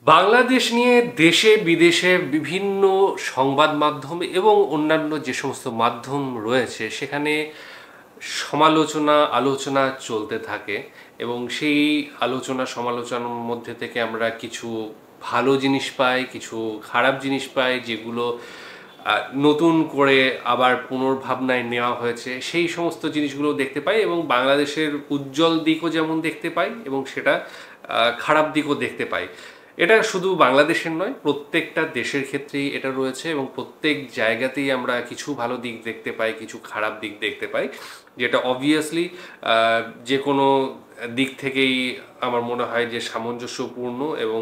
বাংলাদেশ নিয়ে দেশে বিদেশে বিভিন্ন সংবাদ মাধ্যম এবং অন্যান্য যে সমস্ত মাধ্যম রয়েছে সেখানে সমালোচনা আলোচনা চলতে থাকে এবং সেই আলোচনা সমালোচনার মধ্যে থেকে আমরা কিছু ভালো জিনিস পাই, কিছু খারাপ জিনিস পাই, যেগুলো নতুন করে আবার পুনর্ভাবনায় নেওয়া হয়েছে সেই সমস্ত জিনিসগুলো দেখতে পাই এবং বাংলাদেশের উজ্জ্বল দিকও যেমন দেখতে পাই এবং সেটা খারাপ দিকও দেখতে পাই। এটা শুধু বাংলাদেশের নয়, প্রত্যেকটা দেশের ক্ষেত্রেই এটা রয়েছে এবং প্রত্যেক জায়গাতেই আমরা কিছু ভালো দিক দেখতে পাই, কিছু খারাপ দিক দেখতে পাই, যেটা অবভিয়াসলি যে কোনো দিক থেকেই আমার মনে হয় যে সামঞ্জস্যপূর্ণ এবং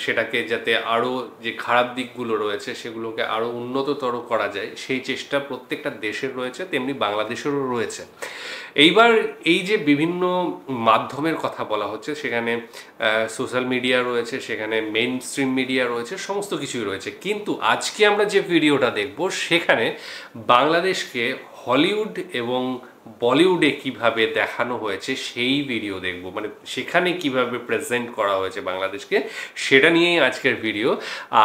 সেটাকে যাতে আরও যে খারাপ দিকগুলো রয়েছে সেগুলোকে আরও উন্নততর করা যায় সেই চেষ্টা প্রত্যেকটা দেশের রয়েছে, তেমনি বাংলাদেশেরও রয়েছে। এইবার এই যে বিভিন্ন মাধ্যমের কথা বলা হচ্ছে, সেখানে সোশ্যাল মিডিয়া রয়েছে, সেখানে মেইন স্ট্রিম মিডিয়া রয়েছে, সমস্ত কিছুই রয়েছে, কিন্তু আজকে আমরা যে ভিডিওটা দেখব সেখানে বাংলাদেশকে হলিউড এবং বলিউডে কিভাবে দেখানো হয়েছে সেই ভিডিও দেখব, মানে সেখানে কিভাবে প্রেজেন্ট করা হয়েছে বাংলাদেশকে, সেটা নিয়েই আজকের ভিডিও।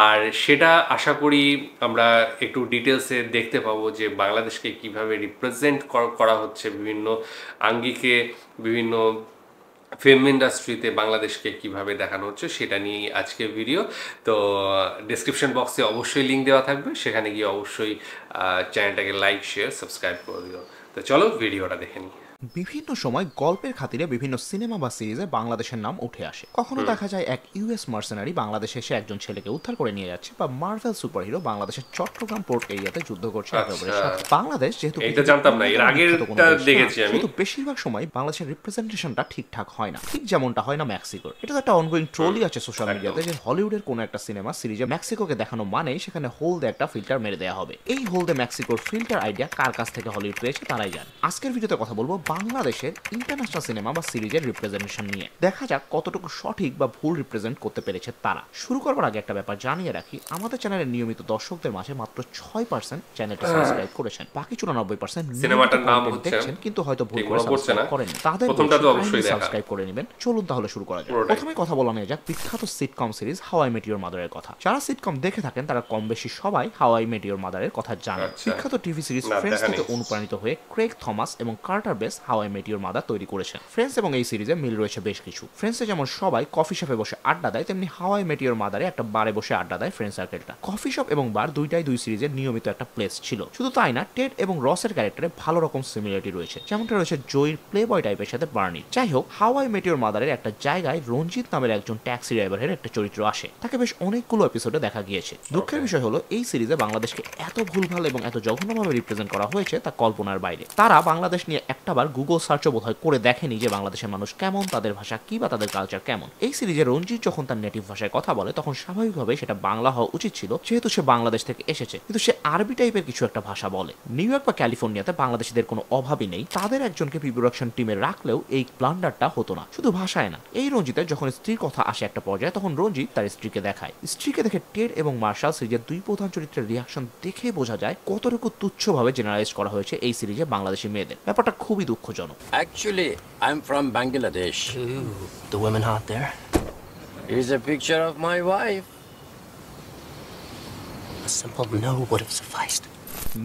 আর সেটা আশা করি আমরা একটু ডিটেলসে দেখতে পাবো যে বাংলাদেশকে কিভাবে রিপ্রেজেন্ট করা হচ্ছে বিভিন্ন আঙ্গিকে, বিভিন্ন ফিল্ম ইন্ডাস্ট্রিতে বাংলাদেশকে কিভাবে দেখানো হচ্ছে সেটা নিয়েই আজকের ভিডিও। তো ডেসক্রিপশন বক্সে অবশ্যই লিঙ্ক দেওয়া থাকবে, সেখানে গিয়ে অবশ্যই চ্যানেলটাকে লাইক শেয়ার সাবস্ক্রাইব করে দিও। তো চলো ভিডিওটা দেখে নিই। বিভিন্ন সময় গল্পের খাতিরে বিভিন্ন সিনেমা বা সিরিজে বাংলাদেশের নাম উঠে আসে। কখনো দেখা যায় এক ইউএস মার্সেনারি বাংলাদেশে এসে একজন ছেলেকে উদ্ধার করে নিয়ে যাচ্ছে, বা মার্ভেল সুপারহিরো বাংলাদেশের চট্টগ্রাম পোর্ট এরিয়াতে যুদ্ধ করছে একেবারে সাথে। বাংলাদেশ যেহেতু এটা জানতাম না, এর আগেরটা দেখেছি আমি, কিন্তু বেশিরভাগ সময় বাংলাদেশের রিপ্রেজেন্টেশনটা ঠিকঠাক হয় না, ঠিক যেমনটা হয় না মেক্সিকোর। এটা তো একটা অনগোয়িং ট্রোলই আছে সোশ্যাল মিডিয়াতে যে হলিউডের কোনো একটা সিনেমা সিরিজে মেক্সিকোকে দেখানো মানেই সেখানে হোলদে একটা ফিল্টার মেরে দেওয়া হবে। এই হোলদে মেক্সিকোর ফিল্টার আইডিয়া কার কাছ থেকে হলিউড পেয়েছে তারাই জানে। আজকের ভিডিওতে কথা বলবো বাংলাদেশের ইন্টারন্যাশনাল সিনেমা বা সিরিজের রিপ্রেজেন্টেশন নিয়ে। দেখা যাক কতটুকু সঠিক বা ভুল রিপ্রেজেন্ট করতে পেরেছে তারা। শুরু করবার আগে একটা ব্যাপার জানিয়ে রাখি, আমাদের চ্যানেলের নিয়মিত দর্শকদের মাঝে মাত্র 6% চ্যানেলটা সাবস্ক্রাইব করেছেন, বাকি 94% সিনেমাটার নাম দেখছেন কিন্তু হয়তো ভুল করে সাবস্ক্রাইব করেন। তাদের অবশ্যই সাবস্ক্রাইব করে নেবেন। চলুন তাহলে শুরু করা যাক। প্রথমে কথা বলা নিয়ে যাক বিখ্যাত sitcom series how I met your মাদারের কথা। যারা সিটকম দেখে থাকেন তারা কম বেশি সবাই হাউ আই মেট ইওর মাদারের কথা জানেন। বিখ্যাত টিভি সিরিজ ফ্রেন্ডস থেকে অনুপ্রাণিত হয়ে ক্রেগ থমাস এবং Carter Bays how I met your mother তৈরি করেছেন। ফ্রেন্ডস এবং এই সিরিজে মিল রয়েছে বেশ কিছু। ফ্রেন্ডসে যেমন সবাই কফি শপে বসে আড্ডা দেয়, তেমনি হাউ আই মেট ইওর মাদারে একটা বারে বসে আড্ডা দেয় ফ্রেন্ড সার্কেলটা। কফি শপ এবং বার দুইটাই দুই সিরিজের নিয়মিত একটা প্লেস ছিল। শুধু তাই না, টেড এবং রসের ক্যারেক্টারে ভালো রকম সিমিলারিটি রয়েছে, যেমনটা রয়েছে জয়ীর প্লে বয় টাইপের সাথে বার্নির। যাই হোক, হাউ আই মেট ইওর মাদারের একটা জায়গায় রঞ্জিত নামের একজন ট্যাক্সি ড্রাইভারের একটা চরিত্র আসে, তাকে বেশ অনেকগুলো এপিসোডে দেখা গিয়েছে। দুঃখের বিষয় হলো এই সিরিজে বাংলাদেশকে এত ভুলভাল এবং এত জঘন্যভাবে রিপ্রেজেন্ট করা হয়েছে তা কল্পনার বাইরে। তারা বাংলাদেশ নিয়ে একটাবার গুগল সার্চও বোধহয় করে দেখেনি যে বাংলাদেশের মানুষ কেমন, তাদের ভাষা কি বা তাদের কালচার কেমন। এই সিরিজে রঞ্জিত যখন তার নেটিভ ভাষায় কথা বলে তখন স্বাভাবিকভাবে সেটা বাংলা হওয়া উচিত ছিল, যেহেতু সে বাংলাদেশ থেকে এসেছে, কিন্তু সে আরবি টাইপের কিছু একটা ভাষা বলে। নিউ ইয়র্ক বা ক্যালিফোর্নিয়াতে বাংলাদেশিদের কোনো অভাবই নেই, তাদের একজনকে প্রি প্রোডাকশন টিমে রাখলেও এই ব্লান্ডারটা হতো না। শুধু ভাষায় না, এই রঞ্জিতের যখন স্ত্রীর কথা আসে একটা পর্যায়ে, তখন রঞ্জিত তার স্ত্রীকে দেখায়। স্ত্রীকে দেখে টেড এবং মার্শাল সিরিজের দুই প্রধান চরিত্রের রিয়াকশন দেখে বোঝা যায় কতটুকু তুচ্ছভাবে জেনারেলাইজ করা হয়েছে এই সিরিজে বাংলাদেশি মেয়েদের। ব্যাপারটা খুবই দুঃখজনক। Actually, I'm from Bangladesh. Ooh, the women hot there? Here's a picture of my wife. A simple no would have sufficed.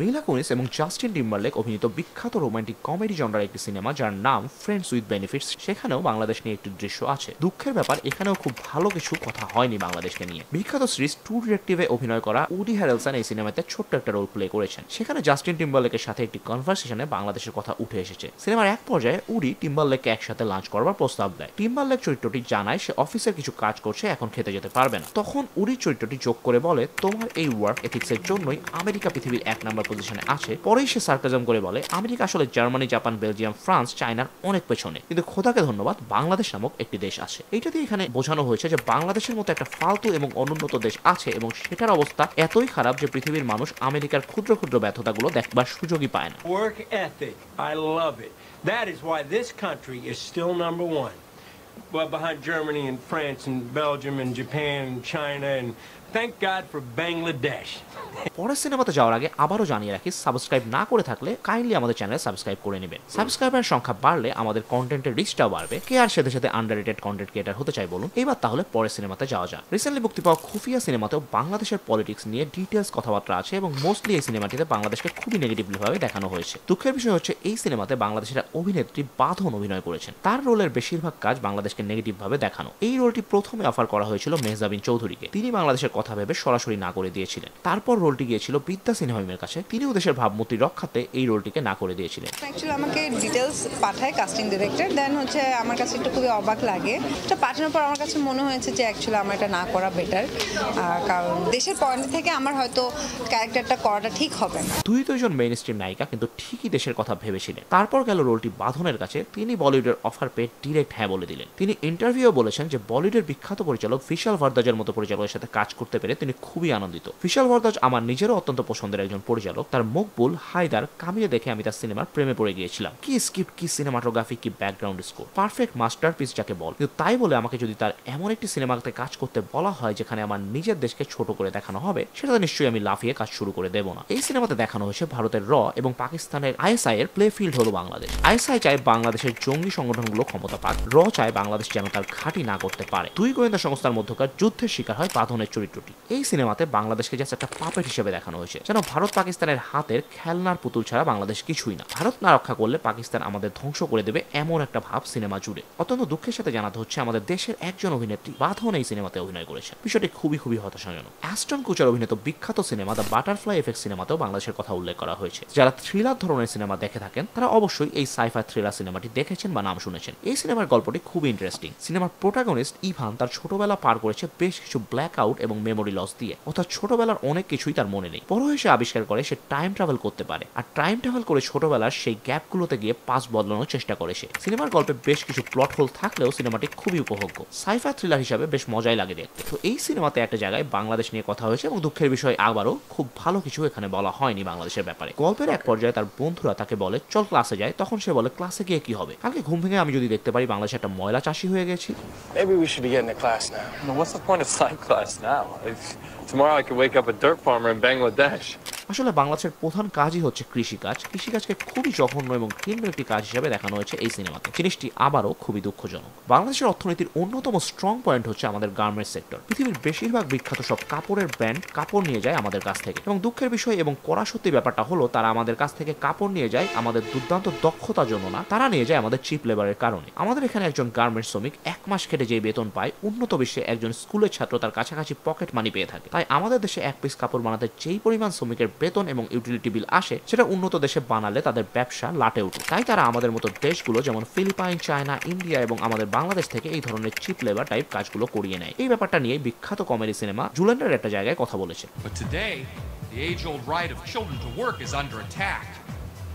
Mila Kunis এবং জাস্টিন টিম্বারলেক অভিনীত বিখ্যাত রোমান্টিক কমেডি জনরার একটি সিনেমা যার নাম ফ্রেন্ডস উইথ বেনিফিটস, সেখানেও বাংলাদেশ নিয়ে একটি দৃশ্য আছে। দুঃখের ব্যাপার, এখানেও খুব ভালো কিছু কথা হয়নি বাংলাদেশকে নিয়ে। বিখ্যাত সিরিজ ট্রু ডিটেকটিভে অভিনয় করা উডি হ্যারেলসন এই সিনেমাতে ছোট্ট একটা রোল প্লে করেছেন। সেখানে জাস্টিন টিম্বারলেকের সাথে একটি কনভারসেশনে বাংলাদেশের কথা উঠে এসেছে। সিনেমার এক পর্যায়ে উডি টিম্বারলেককে একসাথে লাঞ্চ করবার প্রস্তাব দেয়। টিম্বারলেক চরিত্রটি জানায় সে অফিসের কিছু কাজ করছে, এখন খেতে যেতে পারবে না। তখন উডির চরিত্রটি যোগ করে বলে, তোমার এই ওয়ার্ক এথিক্সের জন্যই আমেরিকা পৃথিবীর 1 নম্বর পজিশনে আছে। পরেই সে সার্কাজম করে বলে, আমেরিকা আসলে জার্মানি, জাপান, বেলজিয়াম, ফ্রান্স, চায়নার অনেক পেছনে, কিন্তু খোদাকে ধন্যবাদ বাংলাদেশ নামক একটি দেশ আছে। এইটা দিয়ে এখানে বোঝানো হয়েছে যে বাংলাদেশের মতো একটা ফালতু এবং অনুন্নত দেশ আছে এবং সেটার অবস্থা এতই খারাপ যে পৃথিবীর মানুষ আমেরিকার ক্ষুদ্র ক্ষুদ্র ব্যর্থতাগুলো দেখবার সুযোগই পায় না। Work ethic, I love it. That is why this country is still number one. well, behind Germany and France and Belgium and Japan and China, and thank God for Bangladesh. পরের সিনেমাতে যাওয়ার আগে আবারও জানিয়ে রাখি, সাবস্ক্রাইব না করে থাকলে কাইন্ডলি আমাদের চ্যানেল সাবস্ক্রাইব করে নেবেন। সাবস্ক্রাইবার সংখ্যা বাড়লে আমাদের কন্টেন্টের রিচটাও বাড়বে। কে আর সাথে সাথে আন্ডাররেটেড কন্টেন্ট ক্রিয়েটর হতে চাই বলুন। এবার তাহলে পরের সিনেমাতে যাওয়া যাক। রিসেন্টলি মুক্তি পাওয়া খুফিয়া সিনেমাতেও বাংলাদেশের পলিটিক্স নিয়ে ডিটেলস কথাবার্তা আছে এবং মোস্টলি এই সিনেমাটিতে বাংলাদেশকে খুবই নেগেটিভলি ভাবে দেখানো হয়েছে। দুঃখের বিষয় হচ্ছে এই সিনেমাতে বাংলাদেশের অভিনেত্রী বাঁধন অভিনয় করেছেন। তার রোলের বেশিরভাগ কাজ বাংলাদেশকে নেগেটিভ ভাবে দেখানো। এই রোলটি প্রথমে অফার করা হয়েছিল মেহজাবিন চৌধুরীকে, তিনি বাংলাদেশের কথা ভেবে সরাসরি না করে দিয়েছিলেন। তারপর রোলটি গিয়েছিল বিদ্যা সিনহাইমের কাছে, তিনিও দেশের ভাবমূর্তি রক্ষাতে এই রোলটিকে না করে দিয়েছিলেন। অ্যাকচুয়ালি আমাকে ডিটেলস পাঠায় কাস্টিং ডিরেক্টর, দেন হচ্ছে আমার কাছে একটু খুবই অবাক লাগে। এটা পাঠানোর পর আমার কাছে মনে হয়েছে যে অ্যাকচুয়ালি আমার এটা না করা বেটার, কারণ দেশের পয়েন্ট থেকে আমার হয়তো ক্যারেক্টারটা করাটা ঠিক হবে না। দুইজন মেইন স্ট্রিম নায়িকা কিন্তু ঠিকই দেশের কথা ভেবেছিলেন। তারপর গেল রোলটি বাঁধনের কাছে, তিনি বলিউডের অফার পেয়ে ডিরেক্ট হ্যাঁ বলে দিলেন। তিনি ইন্টারভিউ বলেছেন যে বলিউডের বিখ্যাত পরিচালক ভিশাল ভারদ্বাজের মতো পরিচালকের সাথে কাজ করতে পেরে তিনি খুবই আনন্দিত। ভিশাল ভারদ্বাজ আমার নিজেরও অত্যন্ত পছন্দের একজন পরিচালক। তার মকবুল, হায়দার, কামিলে দেখে আমি তার সিনেমার প্রেমে পড়ে গিয়েছিলাম। কি স্ক্রিপ্ট, কি সিনেমাটোগ্রাফি, কি ব্যাকগ্রাউন্ড স্কোর, পারফেক্ট মাস্টারপিস যাকে বল। কিন্তু তাই বলে আমাকে যদি তার এমন একটি সিনেমাতে কাজ করতে বলা হয় যেখানে আমার নিজের দেশকে ছোট করে দেখানো হবে, সেটাতে নিশ্চয়ই আমি লাফিয়ে কাজ শুরু করে দেব না। এই সিনেমাতে দেখানো হয়েছে ভারতের র এবং পাকিস্তানের আইএসআই এর প্লে ফিল্ড হলো বাংলাদেশ। আইএসআই চায় বাংলাদেশের জঙ্গি সংগঠনগুলো ক্ষমতা পাক, র চায় বাংলাদেশ যেন তার ঘাঁটি না করতে পারে। দুই গোয়েন্দা সংস্থার মধ্যকার যুদ্ধের শিকার হয় বাঁধনের চরিত্রটি। এই সিনেমাতে বাংলাদেশকে জাস্ট একটা পাপেট হিসেবে দেখানো হয়েছে, যেন ভারত পাকিস্তানের হাতের খেলনার পুতুল ছাড়া বাংলাদেশ কিছুই না। ভারত না রক্ষা করলে পাকিস্তান আমাদের ধ্বংস করে দেবে, এমন একটা ভাব সিনেমা জুড়ে। অত্যন্ত দুঃখের সাথে জানাতে হচ্ছে আমাদের দেশের একজন অভিনেত্রী বাঁধন এই সিনেমাতে অভিনয় করেছেন। বিষয়টি খুবই হতাশাজনক। অ্যাস্টন কুচার অভিনীত বিখ্যাত সিনেমা দ্য বাটারফ্লাই এফেক্ট সিনেমাতেও বাংলাদেশের কথা উল্লেখ করা হয়েছে। যারা থ্রিলার ধরনের সিনেমা দেখে থাকেন তারা অবশ্যই এই সাইফাই থ্রিলার সিনেমাটি দেখেছেন বা নাম শুনেছেন। এই সিনেমার গল্পটি খুবই ইন্টারেস্টিং। সিনেমার প্রোটাগনিস্ট ইভান তার ছোটবেলা পার করেছে বেশ কিছু ব্ল্যাক আউট এবং মেমোরি লস দিয়ে, অর্থাৎ ছোটবেলার অনেক কিছুই তার মনে নেই। বড় হয়ে সে আবিষ্কার করে সে টাইম ট্রাভেল করতে পারে, আর টাইম ট্রাভেল করে ছোটবেলার সেই গ্যাপগুলোতে গিয়ে পাস বদলানোর চেষ্টা করে সে। সিনেমার গল্পে বেশ কিছু প্লট হোল থাকলেও সিনেমাটি খুবই উপভোগ্য। সাইফাই থ্রিলার হিসাবে বেশ মজাই লাগে দেখতে। তো এই সিনেমাতে একটা জায়গায় বাংলাদেশ নিয়ে কথা হয়েছে এবং দুঃখের বিষয় আবারও খুব ভালো কিছু এখানে বলা হয়নি বাংলাদেশের ব্যাপারে। গল্পের এক পর্যায়ে তার বন্ধুরা তাকে বলে চল ক্লাসে যায়, তখন সে বলে ক্লাসে গিয়ে কি হবে? কালকে ঘুম ভেঙে আমি যদি দেখতে পারি বাংলাদেশে একটা ময়লা চাষি হয়ে গেছি। Maybe we should be getting to class now. No, what's the point of science class now? Tomorrow I could wake up a dirt farmer in Bangladesh. আসলে বাংলাদেশের প্রধান কাজই হচ্ছে কৃষিকাজ। কৃষিকাজকে খুবই জঘন্য এবং ঘৃণ্য একটি কাজ হিসেবে দেখানো হয়েছে এই সিনেমাতে। জিনিসটি আবারও খুবই দুঃখজনক। বাংলাদেশের অর্থনীতির অন্যতম স্ট্রং পয়েন্ট হচ্ছে আমাদের গার্মেন্টস সেক্টর। পৃথিবীর বেশিরভাগ বিখ্যাত সব কাপড়ের ব্র্যান্ড কাপড় নিয়ে যায় আমাদের কাছ থেকে, এবং দুঃখের বিষয় এবং কড়া সত্যি ব্যাপারটা হলো তারা আমাদের কাছ থেকে কাপড় নিয়ে যায় আমাদের দুর্দান্ত দক্ষতার জন্য না, তারা নিয়ে যায় আমাদের চিপ লেবারের কারণে। আমাদের এখানে একজন গার্মেন্টস শ্রমিক 1 মাস খেটে যে বেতন পায়, উন্নত বিশ্বে একজন স্কুলের ছাত্র তার কাছাকাছি পকেট মানি পেয়ে থাকে। তাই আমাদের দেশে এক পিস কাপড় বানাতে যেই পরিমাণ শ্রমিকের বেতন এবং ইউটিলিটি বিল আসে, সেটা উন্নত দেশে বানালে তাদের ব্যবসা লাটে উঠে। তাই তারা আমাদের মতো দেশগুলো যেমন ফিলিপাইন, চায়না, ইন্ডিয়া এবং আমাদের বাংলাদেশ থেকে এই ধরনের চিপ লেবার টাইপ কাজগুলো করিয়ে নেয়। এই ব্যাপারটা নিয়ে বিখ্যাত কমেডি সিনেমা জুলেন্ডার একটা জায়গায় কথা বলেছে। But today, the age-old right of children to work is under attack.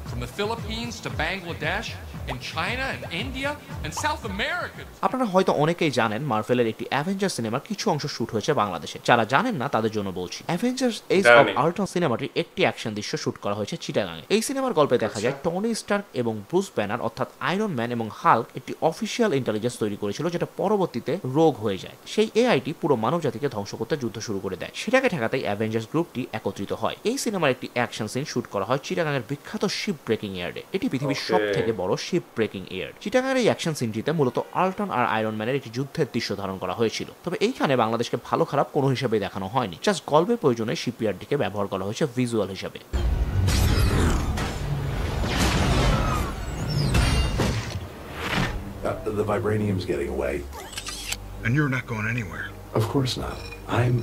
From the Philippines to Bangladesh, in China and India and South America. আপনারা হয়তো অনেকেই জানেন মার্ভেলের একটি অ্যাভেঞ্জার সিনেমার কিছু অংশ শুট হয়েছে বাংলাদেশে। যারা জানেন না তাদের জন্য বলছি, অ্যাভেঞ্জার্স এজ অফ আল্ট্রন সিনেমাটির একটি অ্যাকশন দৃশ্য শুট করা হয়েছে চিটাগাঙে। এই সিনেমার গল্পে দেখা যায় টনি স্টার্ক এবং ব্রুস ব্যানার অর্থাৎ আয়রন ম্যান এবং হাল্ক একটি অফিসিয়াল ইন্টেলিজেন্স তৈরি করেছিল, যেটা পরবর্তীতে রোগ হয়ে যায়। সেই এআইটি পুরো মানব জাতিকে ধ্বংস করতে যুদ্ধ শুরু করে দেয়। সেটাকে ঠেকাতেই অ্যাভেঞ্জার্স গ্রুপটি একত্রিত হয়। এই সিনেমার একটি অ্যাকশন সিন শুট করা হয় চিটাগাঙের বিখ্যাত শিপ ব্রেকিং ইয়ার্ডে। এটি পৃথিবীর সব থেকে বড় শিপ ব্রেকিং ইয়ার্ড। চিটাগাঙের এই অ্যাকশন সিনটিতে মূলত আল্টন আর আয়রন ম্যানের একটি যুদ্ধের দৃশ্য ধারণ করা হয়েছিল। তবে এইখানে বাংলাদেশকে ভালো খারাপ কোনো হিসেবে দেখানো হয়নি, জাস্ট গল্পের প্রয়োজনে শিপইয়ার্ডটিকে ব্যবহার করা হয়েছে ভিজুয়াল হিসেবে। The vibranium's getting away. And you're not going anywhere. Of course not. I'm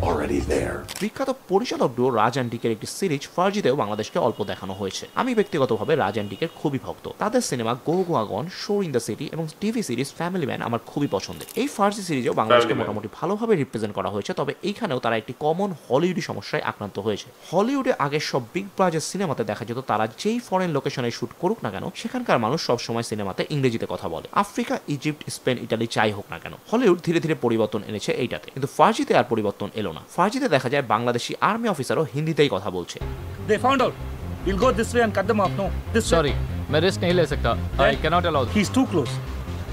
already there. বিখ্যাত পরিচালক ডুও রাজ অ্যান্ড ডিকের একটি সিরিজ ফার্জিতেও বাংলাদেশকে অল্প দেখানো হয়েছে। আমি ব্যক্তিগতভাবে রাজ অ্যান্ড ডিকের খুবই ভক্ত। তাদের cinema go Goa gone, show in the city এবং টিভি সিরিজ ফ্যামিলি ম্যান আমার খুবই পছন্দের। এই ফার্জি সিরিজেও বাংলাদেশকে মোটামুটি ভালোভাবে রিপ্রেজেন্ট করা হয়েছে। তবে এইখানেও তারা একটি কমন হলিউডি সমস্যায় আক্রান্ত হয়েছে। হলিউডে আগের সব বিগ বাজেট সিনেমাতে দেখা যেত তারা যেই ফরেন লোকেশনে শুট করুক না কেন, সেখানকার মানুষ সবসময় সিনেমাতে ইংরেজিতে কথা বলে। আফ্রিকা, ইজিপ্ট, স্পেন, ইটালি যাই হোক না কেন, হলিউড ধীরে ধীরে পরিবর্তন এনেছে এইটাতে। কিন্তু ফার্জিতে আর পরিবর্তন এলো না। ফার্জিতে দেখা যায় বাংলাদেশি আর্মি অফিসারও হিন্দিতেই কথা বলছে। They found out. We'll go this way and cut them off. No, this way. Sorry, मैं रिस्क नहीं ले सकता. I cannot allow. He's too close.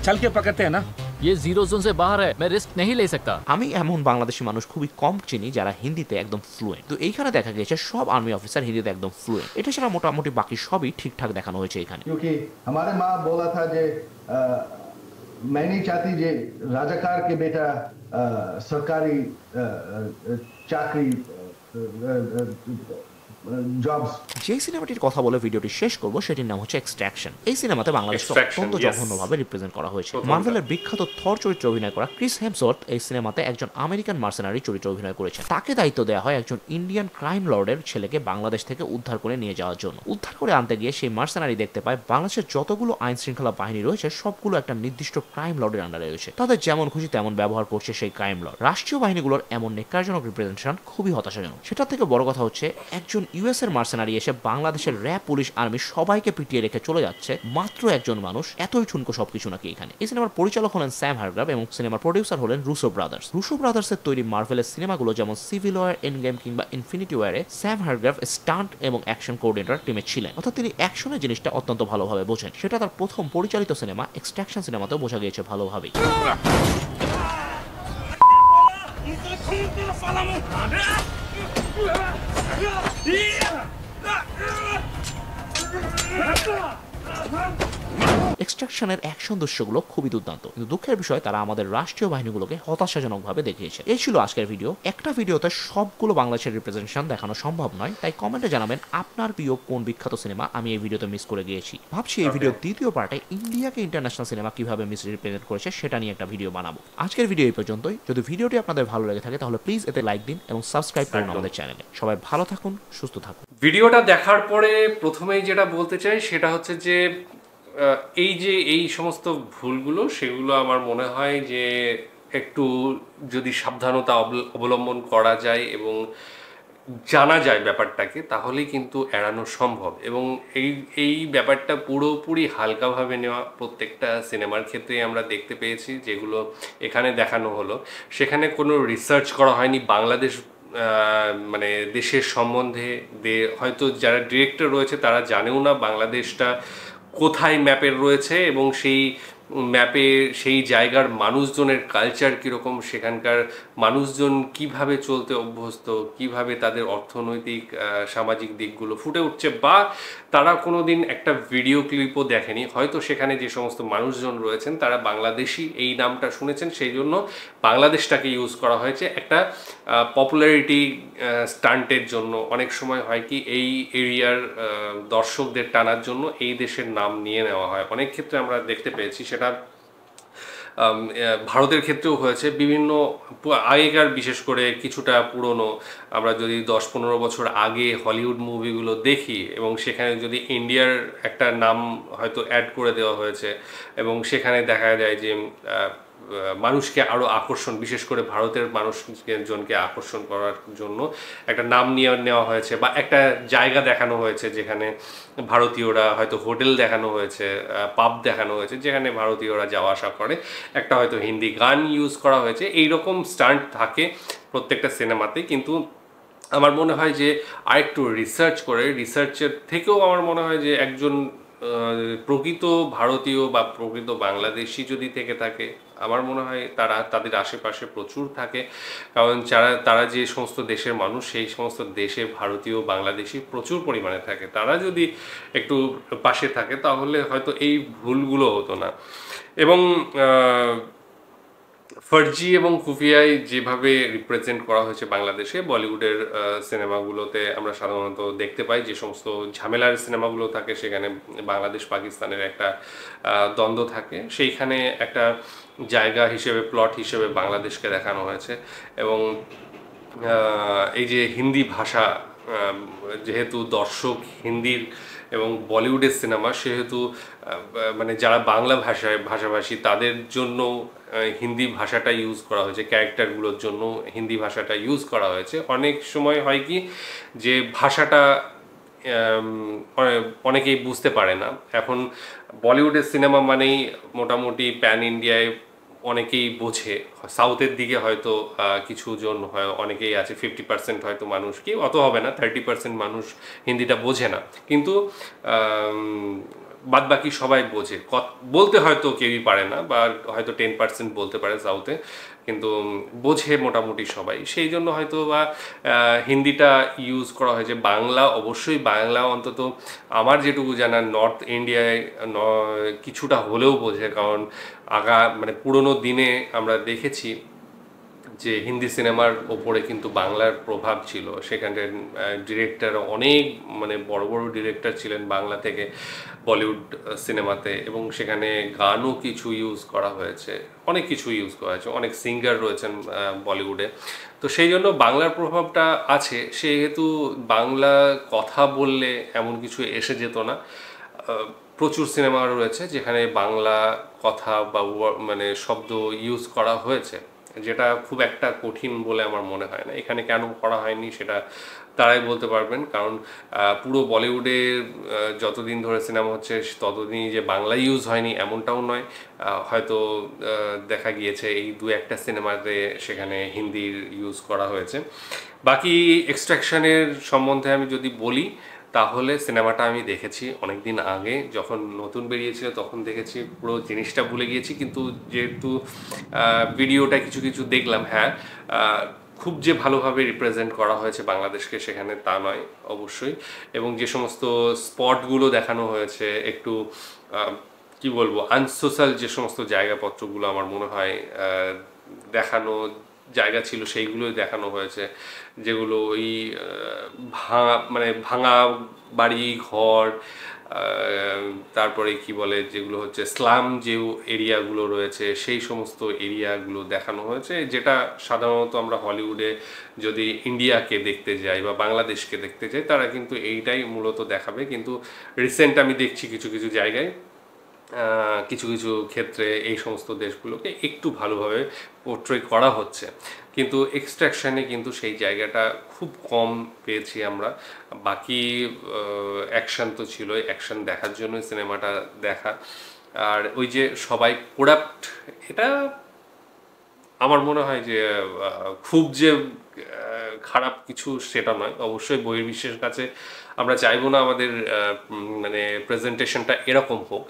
चल के पकड़ते हैं ना? ये जीरो जोन से बाहर है, मैं रिस्क नहीं ले सकता। আমি এমন বাংলাদেশি মানুষ খুবই কম চিনি যারা হিন্দিতে একদম ফ্লুয়েন্ট, তো এইখানে দেখা গেছে সব আর্মি অফিসার হিন্দিতে একদম ফ্লুয়েন্ট। এটা ছাড়া মোটামুটি বাকি সবই ঠিকঠাক দেখানো হয়েছে এখানে। क्योंकि हमारे माँ बोला था जे मैं नहीं चाहती जे राजाकार के बेटा सरकारी चाकरी জবস। যে সিনেমাটির কথা বলে ভিডিওটি শেষ করব সেটির নাম হচ্ছে এক্সট্রাকশন। এই সিনেমাতে বাংলাদেশকে অত্যন্ত জঘন্যভাবে রিপ্রেজেন্ট করা হয়েছে। মার্ভেলের বিখ্যাত থর চরিত্রে অভিনয় করা ক্রিস হেমসওয়ার্থ এই সিনেমাতে একজন আমেরিকান মার্সেনারি চরিত্রে অভিনয় করেছেন। তাকে দায়িত্ব দেওয়া হয় একজন ইন্ডিয়ান ক্রাইম লর্ডের ছেলেকে বাংলাদেশ থেকে উদ্ধার করে নিয়ে যাওয়ার জন্য। উদ্ধার করে আনতে গিয়ে সেই মার্সেনারি দেখতে পায় বাংলাদেশের যতগুলো আইন শৃঙ্খলা বাহিনী রয়েছে সবগুলো একটা নির্দিষ্ট ক্রাইম লর্ডের আন্ডারে রয়েছে। তাদের যেমন খুশি তেমন ব্যবহার করছে সেই ক্রাইম লর্ড। রাষ্ট্রীয় বাহিনীগুলোর এমন নেকারজনক রিপ্রেজেন্টেশন খুবই হতাশাজনক। সেটা থেকে বড় কথা হচ্ছে একজন ইউএস এর মার্সেনারি এসে বাংলাদেশের র্যাব, পুলিশ, আর্মি সবাইকে পিটিয়ে রেখে চলে যাচ্ছে মাত্র একজন মানুষ। এতই ঠুনকো সবকিছু নাকি এখানে। এই সিনেমার পরিচালক হলেন স্যাম হারগ্রাভ এবং সিনেমার প্রডিউসার হলেন রুসো ব্রাদার্স। রুসো ব্রাদার্সের তৈরি মার্ভেলের সিনেমাগুলো যেমন সিভিল ওয়ার, এন্ড গেম কিংবা ইনফিনিটি ওয়ারে স্যাম হারগ্রাভ স্টান্ট এবং অ্যাকশন কোঅর্ডিনেটর টিমে ছিলেন, অর্থাৎ তিনি অ্যাকশনের জিনিসটা অত্যন্ত ভালোভাবে বোঝেন। সেটা তার প্রথম পরিচালিত সিনেমা এক্সট্রাকশন সিনেমাতেও বোঝা গিয়েছে ভালোভাবেই। এক্সট্রাকশনের অ্যাকশন দৃশ্যগুলো খুবই দুর্দান্ত, কিন্তু দুঃখের বিষয় তারা আমাদের রাষ্ট্রীয় বাহিনীগুলোকে হতাশাজনকভাবে দেখিয়েছে। এই ছিল আজকের ভিডিও। একটা ভিডিওতে সবগুলো বাংলাদেশের রিপ্রেজেন্টেশন দেখানো সম্ভব নয়, তাই কমেন্টে জানাবেন আপনার প্রিয় কোন বিখ্যাত সিনেমা আমি এই ভিডিওতে মিস করে গিয়েছি। ভাবছি এই ভিডিওর দ্বিতীয় পার্টে ইন্ডিয়াকে ইন্টারন্যাশনাল সিনেমা কিভাবে মিস রিপ্রেজেন্ট করেছে সেটা নিয়ে একটা ভিডিও বানাবো। আজকের ভিডিও এই পর্যন্তই। যদি ভিডিওটি আপনাদের ভালো লেগে থাকে তাহলে প্লিজ এতে লাইক দিন এবং সাবস্ক্রাইব করুন আমাদের চ্যানেলে। সবাই ভালো থাকুন, সুস্থ থাকুন। ভিডিওটা দেখার পরে প্রথমেই যেটা বলতে চাই সেটা হচ্ছে যে এই সমস্ত ভুলগুলো সেগুলো আমার মনে হয় যে একটু যদি সাবধানতা অবলম্বন করা যায় এবং জানা যায় ব্যাপারটাকে, তাহলেই কিন্তু এড়ানো সম্ভব। এবং এই ব্যাপারটা পুরোপুরি হালকাভাবে নেওয়া প্রত্যেকটা সিনেমার ক্ষেত্রেই আমরা দেখতে পেয়েছি, যেগুলো এখানে দেখানো হলো সেখানে কোনো রিসার্চ করা হয়নি বাংলাদেশ মানে দেশের সম্বন্ধে। হয়তো যারা ডিরেক্টর রয়েছে তারা জানেও না বাংলাদেশটা কোথায় ম্যাপের রয়েছে এবং সেই ম্যাপে সেই জায়গার মানুষজনের কালচার কীরকম, সেখানকার মানুষজন কিভাবে চলতে অভ্যস্ত, কিভাবে তাদের অর্থনৈতিক সামাজিক দিকগুলো ফুটে উঠছে, বা তারা কোনো দিন একটা ভিডিও ক্লিপও দেখেনি। হয়তো সেখানে যে সমস্ত মানুষজন রয়েছেন তারা বাংলাদেশি এই নামটা শুনেছেন, সেই জন্য বাংলাদেশটাকে ইউজ করা হয়েছে একটা পপুলারিটি স্টান্টের জন্য। অনেক সময় হয় কি এই এরিয়ার দর্শকদের টানার জন্য এই দেশের নাম নিয়ে নেওয়া হয়। অনেক ক্ষেত্রে আমরা দেখতে পেয়েছি, সেটা ভারতের ক্ষেত্রেও হয়েছে। বিভিন্ন আগেকার, বিশেষ করে কিছুটা পুরনো, আমরা যদি 10-15 বছর আগে হলিউড মুভিগুলো দেখি এবং সেখানে যদি ইন্ডিয়ার একটা নাম হয়তো অ্যাড করে দেওয়া হয়েছে এবং সেখানে দেখা যায় যে মানুষকে আরও আকর্ষণ, বিশেষ করে ভারতের মানুষজনকে আকর্ষণ করার জন্য একটা নাম নিয়ে নেওয়া হয়েছে, বা একটা জায়গা দেখানো হয়েছে যেখানে ভারতীয়রা, হয়তো হোটেল দেখানো হয়েছে, পাব দেখানো হয়েছে যেখানে ভারতীয়রা যাওয়া আসা করে, একটা হয়তো হিন্দি গান ইউজ করা হয়েছে। এইরকম স্টান্ট থাকে প্রত্যেকটা সিনেমাতে। কিন্তু আমার মনে হয় যে আরেকটু রিসার্চ করে, রিসার্চের থেকেও আমার মনে হয় যে একজন প্রকৃত ভারতীয় বা প্রকৃত বাংলাদেশি যদি থেকে থাকে, আমার মনে হয় তাদের আশেপাশে প্রচুর থাকে। কারণ তারা যে সমস্ত দেশের মানুষ, সেই সমস্ত দেশে ভারতীয়, বাংলাদেশি প্রচুর পরিমাণে থাকে। তারা যদি একটু পাশে থাকে তাহলে হয়তো এই ভুলগুলো হতো না। এবং ফর্জি এবং খুফিয়ায় যেভাবে রিপ্রেজেন্ট করা হয়েছে বাংলাদেশে, বলিউডের সিনেমাগুলোতে আমরা সাধারণত দেখতে পাই যে সমস্ত ঝামেলার সিনেমাগুলো থাকে সেখানে বাংলাদেশ পাকিস্তানের একটা দ্বন্দ্ব থাকে, সেইখানে একটা জায়গা হিসেবে, প্লট হিসেবে বাংলাদেশকে দেখানো হয়েছে। এবং এই যে হিন্দি ভাষা, যেহেতু দর্শক হিন্দির এবং বলিউডের সিনেমা, সেহেতু মানে যারা বাংলা ভাষাভাষী তাদের জন্য হিন্দি ভাষাটা ইউজ করা হয়েছে, ক্যারেক্টারগুলোর জন্য হিন্দি ভাষাটা ইউজ করা হয়েছে। অনেক সময় হয় কি যে ভাষাটা অনেকেই বুঝতে পারে না। এখন বলিউডের সিনেমা মানেই মোটামুটি প্যান ইন্ডিয়ায় অনেকেই বোঝে। সাউথের দিকে হয়তো কিছু জন হয়, অনেকেই আছে 50% হয়তো মানুষ, কি অত হবে না, 30% মানুষ হিন্দিটা বোঝে না। কিন্তু বাদবাকি সবাই বোঝে, বলতে হয়তো কেউই পারে না, বা হয়তো 10% বলতে পারে সাউথে, কিন্তু বোঝে মোটামুটি সবাই। সেই জন্য হয়তো বা হিন্দিটা ইউজ করা হয়েছে। বাংলা অবশ্যই, বাংলা অন্তত আমার যেটুকু জানা নর্থ ইন্ডিয়ায় কিছুটা হলেও বোঝে, কারণ মানে পুরোনো দিনে আমরা দেখেছি যে হিন্দি সিনেমার ওপরে কিন্তু বাংলার প্রভাব ছিল। সেখানকার ডিরেক্টর অনেক মানে বড় বড় ডিরেক্টর ছিলেন বাংলা থেকে বলিউড সিনেমাতে, এবং সেখানে গানও কিছু ইউজ করা হয়েছে, অনেক কিছু ইউজ করা হয়েছে, অনেক সিঙ্গার রয়েছেন বলিউডে। তো সেই জন্য বাংলার প্রভাবটা আছে, সেহেতু বাংলা কথা বললে এমন কিছু এসে যেত না। প্রচুর সিনেমা রয়েছে যেখানে বাংলা কথা বা মানে শব্দ ইউজ করা হয়েছে, যেটা খুব একটা কঠিন বলে আমার মনে হয় না। এখানে কেন করা হয়নি সেটা তারাই বলতে পারবেন, কারণ পুরো বলিউডে যতদিন ধরে সিনেমা হচ্ছে ততদিনই যে বাংলা ইউজ হয়নি এমনটাও নয়। হয়তো দেখা গিয়েছে এই 2-1টা সিনেমাতে সেখানে হিন্দির ইউজ করা হয়েছে। বাকি এক্সট্রাকশনের সম্বন্ধে আমি যদি বলি, তাহলে সিনেমাটা আমি দেখেছি অনেক দিন আগে, যখন নতুন বেরিয়েছিল তখন দেখেছি, পুরো জিনিসটা ভুলে গিয়েছি। কিন্তু যেহেতু ভিডিওটা কিছু কিছু দেখলাম, হ্যাঁ খুব যে ভালোভাবে রিপ্রেজেন্ট করা হয়েছে বাংলাদেশকে সেখানে তা নয় অবশ্যই। এবং যে সমস্ত স্পটগুলো দেখানো হয়েছে, একটু কি বলবো আনসোশ্যাল যে সমস্ত জায়গাপত্রগুলো আমার মনে হয় দেখানো জায়গা ছিল, সেইগুলোই দেখানো হয়েছে, যেগুলো ওই ভাঙা বাড়ি ঘর, তারপরে কি বলে যেগুলো হচ্ছে স্লাম যে এরিয়াগুলো রয়েছে সেই সমস্ত এরিয়াগুলো দেখানো হয়েছে, যেটা সাধারণত আমরা হলিউডে যদি ইন্ডিয়াকে দেখতে যাই বা বাংলাদেশকে দেখতে যাই তারা কিন্তু এইটাই মূলত দেখাবে। কিন্তু রিসেন্ট আমি দেখছি কিছু কিছু জায়গায় কিছু কিছু ক্ষেত্রে এই সমস্ত দেশগুলোকে একটু ভালোভাবে পোর্ট্রে করা হচ্ছে, কিন্তু এক্সট্রাকশানে কিন্তু সেই জায়গাটা খুব কম পেয়েছি আমরা। বাকি অ্যাকশান তো ছিল, অ্যাকশান দেখার জন্যই সিনেমাটা দেখা। আর ওই যে সবাই কোরাপ্ট, এটা আমার মনে হয় যে খুব যে খারাপ কিছু সেটা নয়। অবশ্যই বহির্বিশ্বের কাছে আমরা চাইবো না আমাদের মানে প্রেজেন্টেশনটা এরকম হোক,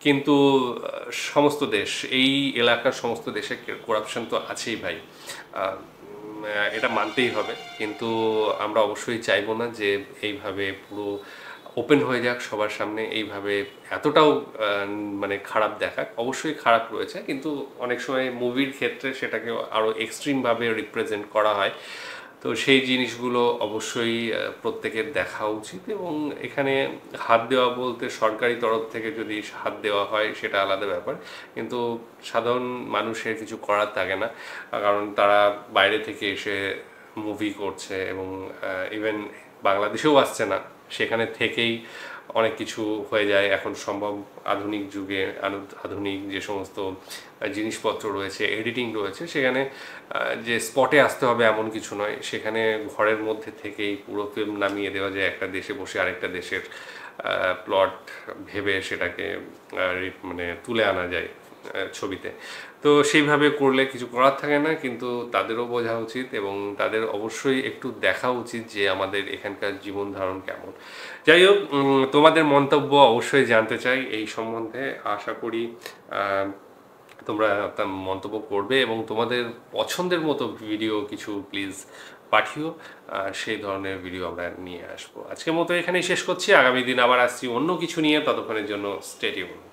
কিন্তু সমস্ত দেশ, এই এলাকার সমস্ত দেশে করাপশন তো আছেই ভাই, এটা মানতেই হবে। কিন্তু আমরা অবশ্যই চাইবো না যে এইভাবে পুরো ওপেন হয়ে যাক সবার সামনে, এইভাবে এতটাও মানে খারাপ দেখাক। অবশ্যই খারাপ রয়েছে, কিন্তু অনেক সময় মুভির ক্ষেত্রে সেটাকে আরও এক্সট্রিমভাবে রিপ্রেজেন্ট করা হয়। তো সেই জিনিসগুলো অবশ্যই প্রত্যেকের দেখা উচিত। এবং এখানে হাত দেওয়া বলতে সরকারি তরফ থেকে যদি হাত দেওয়া হয় সেটা আলাদা ব্যাপার, কিন্তু সাধারণ মানুষের কিছু করার থাকে না, কারণ তারা বাইরে থেকে এসে মুভি করছে এবং ইভেন বাংলাদেশেও আসছে না, সেখানে থেকেই অনেক কিছু হয়ে যায়। এখন সম্ভব আধুনিক যুগে আধুনিক যে সমস্ত জিনিসপত্র রয়েছে, এডিটিং রয়েছে, সেখানে যে স্পটে আসতে হবে এমন কিছু নয়, সেখানে ঘরের মধ্যে থেকেই পুরো ফিল্ম নামিয়ে দেওয়া যায়। একটা দেশে বসে আরেকটা দেশের প্লট ভেবে সেটাকে মানে তুলে আনা যায় ছবিতে। তো সেইভাবে করলে কিছু করার থাকে না, কিন্তু তাদেরও বোঝা উচিত এবং তাদের অবশ্যই একটু দেখা উচিত যে আমাদের এখানকার জীবন ধারণ কেমন। যাই হোক, তোমাদের মন্তব্য অবশ্যই জানতে চাই এই সম্বন্ধে। আশা করি তোমরা মন্তব্য করবে এবং তোমাদের পছন্দের মতো ভিডিও কিছু প্লিজ পাঠিও, সেই ধরনের ভিডিও আমরা নিয়ে আসবো। আজকের মতো এখানেই শেষ করছি, আগামী দিন আবার আসছি অন্য কিছু নিয়ে। ততক্ষণের জন্য স্টে টিউনড।